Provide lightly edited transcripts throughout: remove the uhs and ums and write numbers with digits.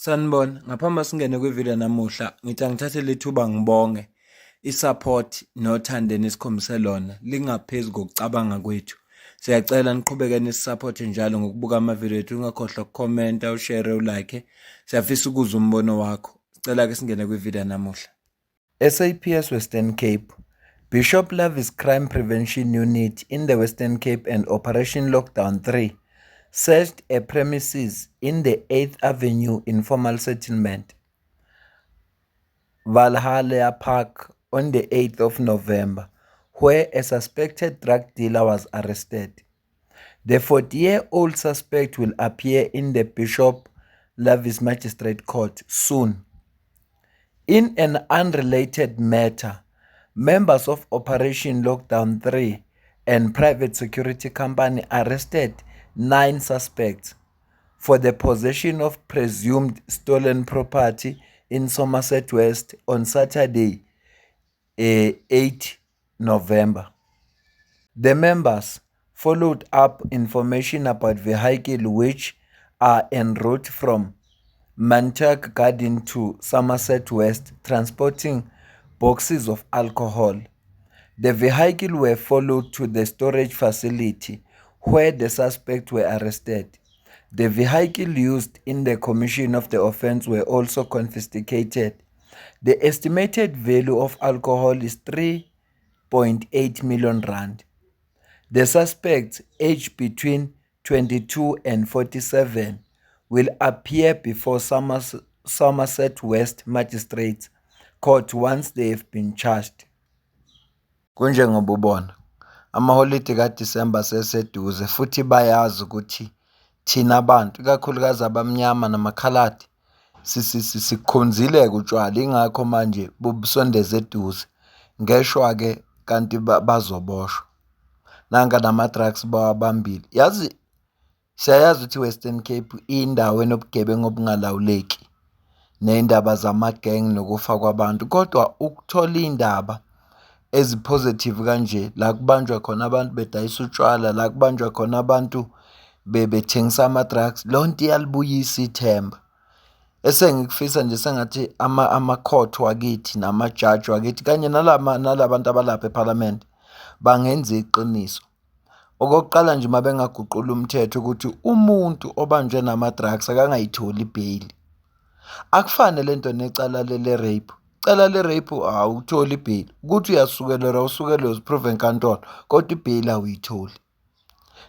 Sanibona, ngaphambi singene kwivideo namuhla, ngithi angithathe lethuba ngibonge i-support nothando enikhombise lona lingaphezu kokucabanga kwethu. Siyacela niqhubeke nisupporte njalo ngokubuka amavideo ethu, ungakhohlwa ukukhomenta, ushare, ulike. Siyafisa ukuzwa umbono wakho. Sicela ke singene kwivideo namuhla. SAPS Western Cape. Bishop Lavis Crime Prevention Unit in the Western Cape and Operation Lockdown 3 searched a premises in the 8th Avenue Informal Settlement, Valhalla Park, on the 8th of November, where a suspected drug dealer was arrested. The 40-year-old suspect will appear in the Bishop Lavis Magistrate Court soon. In an unrelated matter, members of Operation Lockdown 3 and private security company arrested 9 suspects for the possession of presumed stolen property in Somerset West on Saturday, 8 November. The members followed up information about vehicles which are en route from Manchak Garden to Somerset West transporting boxes of alcohol. The vehicles were followed to the storage facility where the suspects were arrested. The vehicles used in the commission of the offense were also confiscated. The estimated value of alcohol is 3.8 million rand. The suspects, aged between 22 and 47, will appear before Somerset West Magistrates Court once they have been charged. Kunjengoba ubona amaholide kaDisemba seseduze futhi bayazi ukuthi thina abantu ikakhulukazi abamnyama namakhaladi sikhonzile utshwala, ingakho manje bubusondeza eduze ngeshwa ke kanti bazoboshwa nanga nama-drugs bawabambile. Yazi siyayazi ukuthi Western Cape indawo enobugebengu obungalawuleki nendaba zama-gang nokufa kwabantu, kodwa ukuthola indaba ezipositive kanje la kubanjwa khona abantu bedayisa utshwala, la kubanjwa khona abantu bethengisa ama-drugs, lonto iyalibuyisa ithemba. Esengikufisa nje sengathi ama-court wakithi nama-judge wakithi kanye nalabantu abalapha eParliament bangenza iqiniso. Okokuqala nje uma bengaguqula umthetho ukuthi umuntu obanjwe nama-drugs akangayitholi ibheyili. Akufane lento necala le-rape. Cala le-rape awutholi ibheyili, ukuthi uyasukelelwa uziprove enkantolo kodwa ibheyili awuyitholi.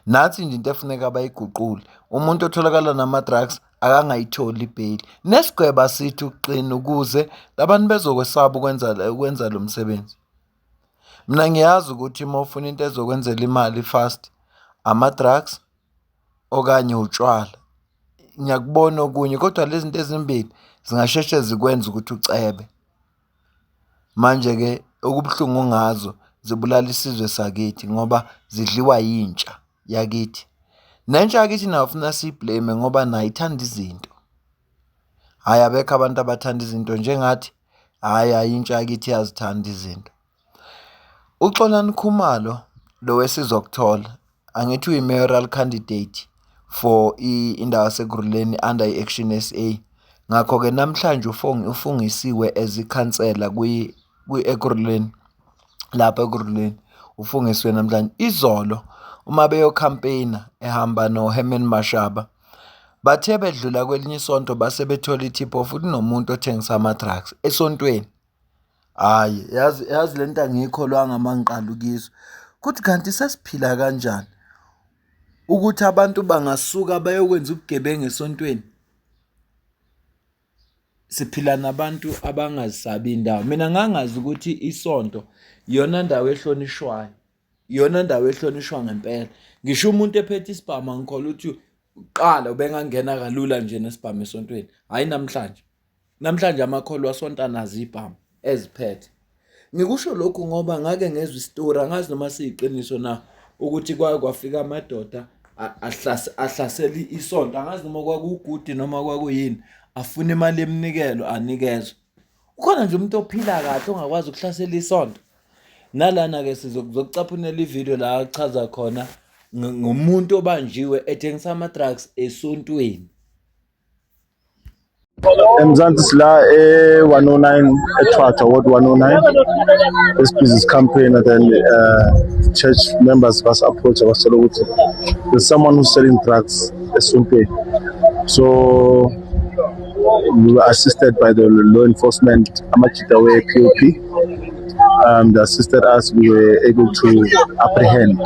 Nathi nje into efuneka abayiguqule, umuntu otholakala nama-drugs akangayitholi ibheyili. Nesigweba sithi ukuqina ukuze labantu bezokwesaba ukwenza lo msebenzi. Mina ngiyazi ukuthi uma ufuna into ezokwenzela imali fast, ama-drugs okanye utshwala. Ngiyakubona okunye kodwa lezi zinto ezimbili zingasheshe zikwenza ukuthi ucebe. Manje-ke okubuhlungu ngazo zibulala isizwe sakithi ngoba zidliwa yintsha yakithi. Nentsha yakithi nayo ufuna siyiblame ngoba nayo ithanda izinto. Hhayi abekho abantu abathanda izinto njengathi, hhayi intsha yakithi iyazithanda izinto. uXolani Khumalo lo wesizokuthola angithi uyi-mayoral candidate for indawo yaseGruleni under i-Action SA. Ngakho-ke namhlanje ufungisiwe as ikhansela eGruleni, lapha eGruleni ufungisiwe namhlanje. Izolo uma beyokhampeyina ehamba noHerman Mashaba bathe bedlula kwelinye isonto base bethola i-tip-off futhi nomuntu othengisa ama-drugs esontweni. Hhayi yazi le nto angiyikholwanga uma ngiqala ukizwa kuthi kanti sesiphila kanjani ukuthi abantu bangasuka bayokwenza ubugebengu esontweni. Siphila nabantu abangazisabi indawo. Mina ngangazi ukuthi isonto iyona ndawo ehlonishwayo, iyona ndawo ehlonishwa ngempela. Ngisho umuntu ephethe isibhamu angikholwa ukuthi uqala ubengangena kalula nje nesibhamu esontweni. Hhayi namhlanje amakholwa asonto anazo ibhamu eziphethe. Ngikusho lokhu ngoba ngake ngezwe isitori, angazi noma siyiqiniso na, ukuthi kwafika amadoda ahlasela isonto, angazi noma kwakugudi noma kwakuyini, afuna imali yeminikelo anikezwe. Ukhona nje umuntu ophila kahle ongakwazi ukuhlasela isonto. Nalana-ke sizokucaphunela ivideo la achaza khona ngomuntu obanjiwe ethengisa ama-drugs esontweni. eMzansi sila e109 eThwata Ward 109 this business campaign, and then church members was approached wasithola ukuthi there's someone who's selling drugs eSontweni. So we were assisted by the law enforcement amajita we-POP. They assisted us. We were able to apprehend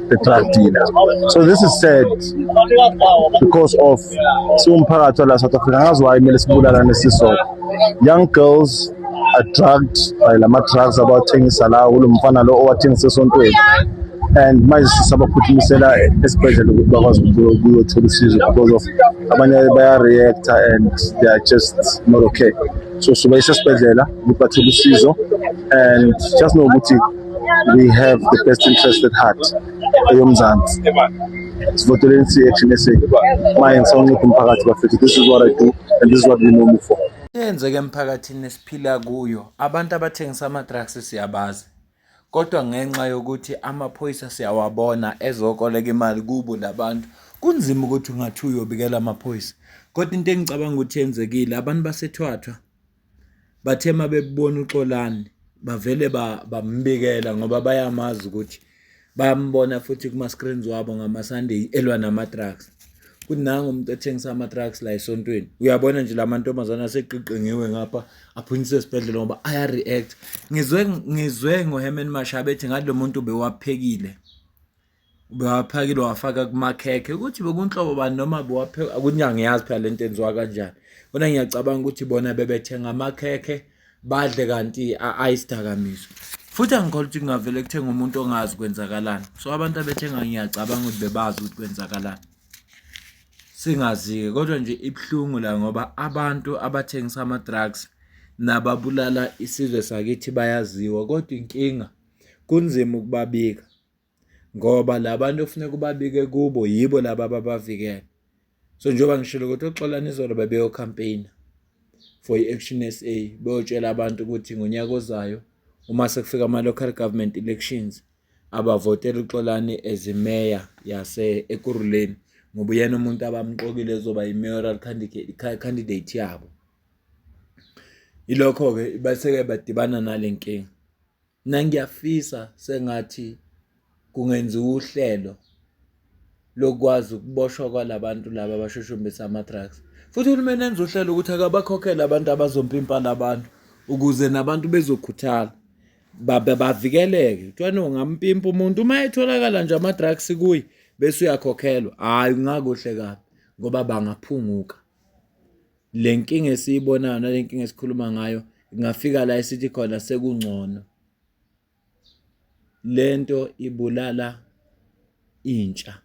the drug dealer. So this is sad because of siwumphakathi la South Africa, ngazi why kumele sibulalane sisodwa. Young girls are drugged by lama drugs abawathengisa la kulo mfana lo owathengisa eSontweni, and manje sisabaphuthelisela esibhedlela ukuthi bakwazi ukuyothola usizo because of abanye baya-react and they are just not okay. So sibayisa esibhedlela ukuthi bathole usizo, and just know ukuthi we have the best interest at heart eyoMzansi. Sivoteleni i-Action SA manje ngisawuncipha umphakathi bafethu. This is what I do and this is what we know me for. Yenzeke emphakathini esiphila kuyo, abantu abathengisa ama-drugs siyabazi, kodwa ngenxa yokuthi amaphoyisa siyawabona ezokoleka imali kubo labantu, kunzima ukuthi ungathi uyobikela amaphoyisa. Kodwa into engicabanga ukuthi yenzekile, abantu baseThwathwa bathe uma bebona uXolani bavele bambikela ngoba bayamazi ukuthi bayambona futhi kuma-screens wabo ngama-Sunday elwa nama-drugs. Kunanga umuntu ethengisa ama-drugs la eSontweni, uyabona nje la mantombazana aseqiqingiwe ngapha aphunyiswe esibhedlela ngoba aya-react. Ngizwe ngoHerman Mashaba ethi ngathi lo muntu bewaphekile wafaka kumakhekhe ukuthi bekunhlobo bani noma bewapheka, akuthi angiyazi phela lento enziwa kanjani. Kodwa ngiyacabanga ukuthi bona bebethenga amakhekhe badle kanti ayisidakamizwa. Futhi angikholwa ukuthi kungavele kuthenga umuntu ongazi kwenzakalani. So abantu abethenga ngiyacabanga ukuthi bebazi ukuthi kwenzakalani, singazi-ke. Kodwa nje ibuhlungu la ngoba abantu abathengisa ama-drugs nababulala isizwe sakithi bayaziwa, kodwa inkinga kunzima ukubabika ngoba labantu ofuneka ubabike kubo yibo laba ababavikela. So njengoba ngishilo ukuthi uXolani izolo bebeyo-campaign for i-Action SA, beyotshela abantu ukuthi ngonyaka ozayo uma sekufika ama-local government elections abavotela uXolani as imeya yase-Ekurhuleni ngoba uyena umuntu abamqokile ezoba i-mayoral candidate yabo. Ilokho-ke base-ke badibana nale nkinga. Mina ngiyafisa sengathi kungenziwa uhlelo lokwazi ukuboshwa kwalabantu laba abashushumbisa ama-drugs. Futhi uhulumeni enza uhlelo ukuthi akabakhokhele abantu abazompimpa labantu ukuze nabantu bezokhuthala bavikeleke. Kuthiwa ungampimpa umuntu uma etholakala nje ama-drugs kuye bese uyakhokhelwa, hhayi kungakuhle kabi ngoba bangaphunguka. Le nkinga esiyibonayo nale nkinga esikhuluma ngayo ingafika la esithi khona sekungcono. Lento ibulala intsha.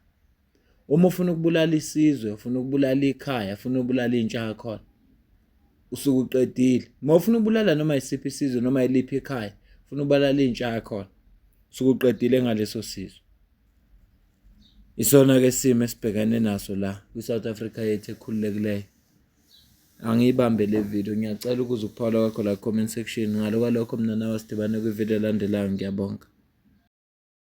Uma ufuna ukubulala isizwe, ufuna ukubulala ikhaya, ufuna ukubulala intsha yakhona, usuke uqedile. Uma ufuna ukubulala noma yisiphi isizwe noma yiliphi ikhaya, ufuna ukubulala intsha yakhona, usuke uqedile ngaleso sizwe. Isona-ke simo esibhekane naso la kwi-South Africa yethu ekhululekileyo. Angiyibambe le video, ngiyacela ukuze ukuphawula kwakho la comment section. Ngalo kwalokho mina nawe sidibane kwivideo elandelayo. Ngiyabonga.